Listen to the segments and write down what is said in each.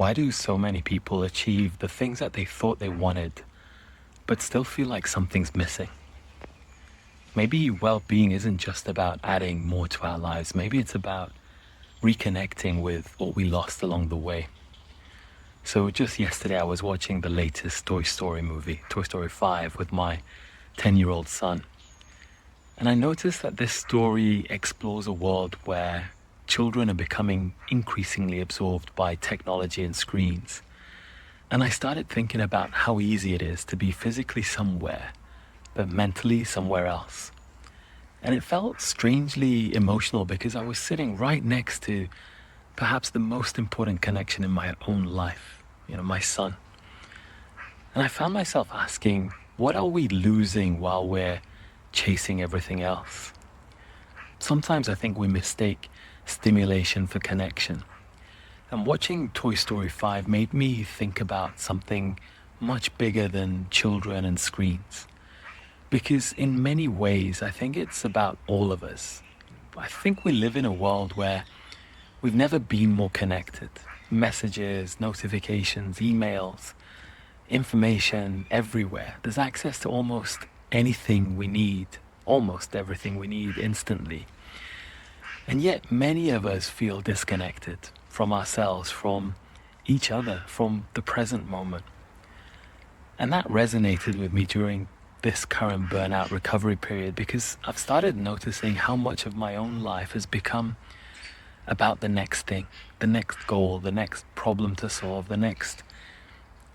Why do so many people achieve the things that they thought they wanted, but still feel like something's missing? Maybe well-being isn't just about adding more to our lives. Maybe it's about reconnecting with what we lost along the way. So just yesterday, I was watching the latest Toy Story movie, Toy Story 5, with my 10-year-old son. And I noticed that this story explores a world where children are becoming increasingly absorbed by technology and screens. And I started thinking about how easy it is to be physically somewhere, but mentally somewhere else. And it felt strangely emotional because I was sitting right next to perhaps the most important connection in my own life, my son. And I found myself asking, what are we losing while we're chasing everything else? Sometimes I think we mistake stimulation for connection. And watching Toy Story 5 made me think about something much bigger than children and screens. Because in many ways, I think it's about all of us. I think we live in a world where we've never been more connected. Messages, notifications, emails, information everywhere. There's access to almost anything we need, almost everything we need instantly. And yet many of us feel disconnected from ourselves, from each other, from the present moment. And that resonated with me during this current burnout recovery period because I've started noticing how much of my own life has become about the next thing, the next goal, the next problem to solve, the next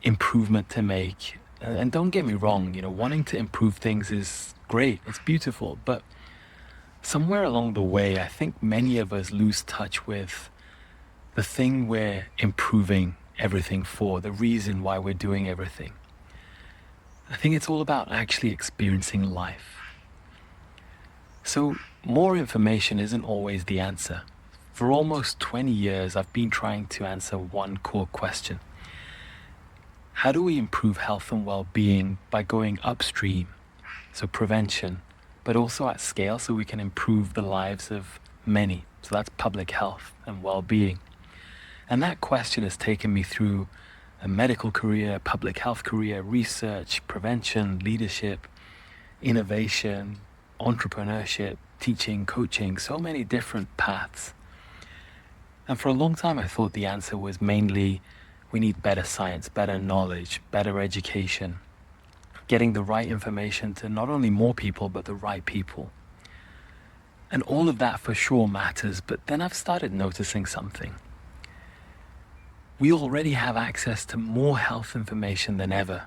improvement to make. And don't get me wrong, wanting to improve things is great, it's beautiful, but somewhere along the way, I think many of us lose touch with the thing we're improving everything for, the reason why we're doing everything. I think it's all about actually experiencing life. So more information isn't always the answer. For almost 20 years, I've been trying to answer one core question. How do we improve health and well-being by going upstream, so prevention, but also at scale so we can improve the lives of many? So that's public health and well-being. And that question has taken me through a medical career, public health career, research, prevention, leadership, innovation, entrepreneurship, teaching, coaching, so many different paths. And for a long time, I thought the answer was mainly we need better science, better knowledge, better education, getting the right information to not only more people, but the right people. And all of that for sure matters, but then I've started noticing something. We already have access to more health information than ever,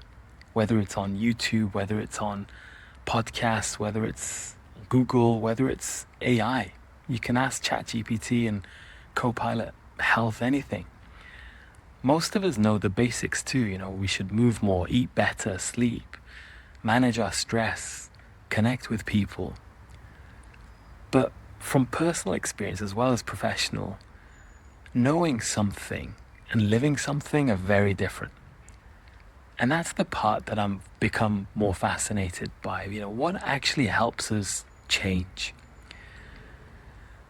whether it's on YouTube, whether it's on podcasts, whether it's Google, whether it's AI. You can ask ChatGPT and Copilot Health anything. Most of us know the basics too. We should move more, eat better, sleep, manage our stress, connect with people. But from personal experience as well as professional, knowing something and living something are very different. And that's the part that I'm become more fascinated by. What actually helps us change?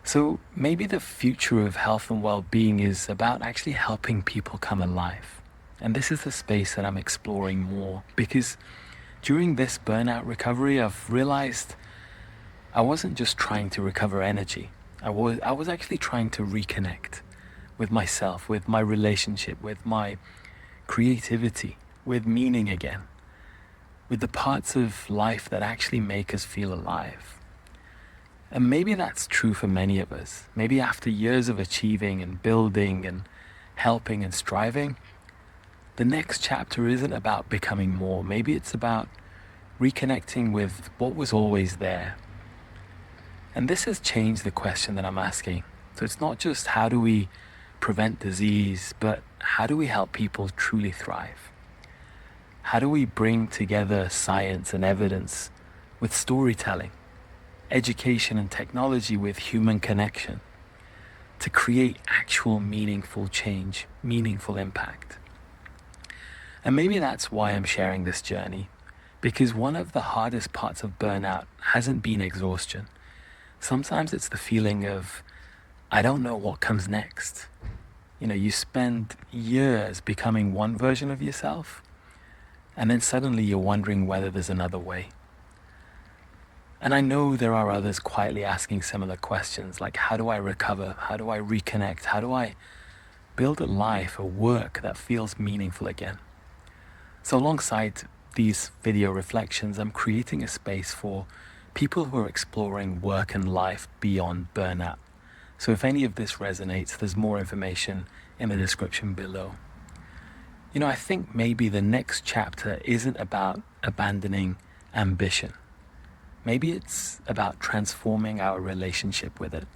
So maybe the future of health and well-being is about actually helping people come alive. And this is the space that I'm exploring more because during this burnout recovery, I've realized I wasn't just trying to recover energy. I was actually trying to reconnect with myself, with my relationship, with my creativity, with meaning again, with the parts of life that actually make us feel alive. And maybe that's true for many of us. Maybe after years of achieving and building and helping and striving, the next chapter isn't about becoming more. Maybe it's about reconnecting with what was always there. And this has changed the question that I'm asking. So it's not just how do we prevent disease, but how do we help people truly thrive? How do we bring together science and evidence with storytelling, education and technology with human connection to create actual meaningful change, meaningful impact? And maybe that's why I'm sharing this journey, because one of the hardest parts of burnout hasn't been exhaustion. Sometimes it's the feeling of, I don't know what comes next. You spend years becoming one version of yourself, and then suddenly you're wondering whether there's another way. And I know there are others quietly asking similar questions, like how do I recover? How do I reconnect? How do I build a life, a work that feels meaningful again? So alongside these video reflections, I'm creating a space for people who are exploring work and life beyond burnout. So if any of this resonates, there's more information in the description below. I think maybe the next chapter isn't about abandoning ambition. Maybe it's about transforming our relationship with it.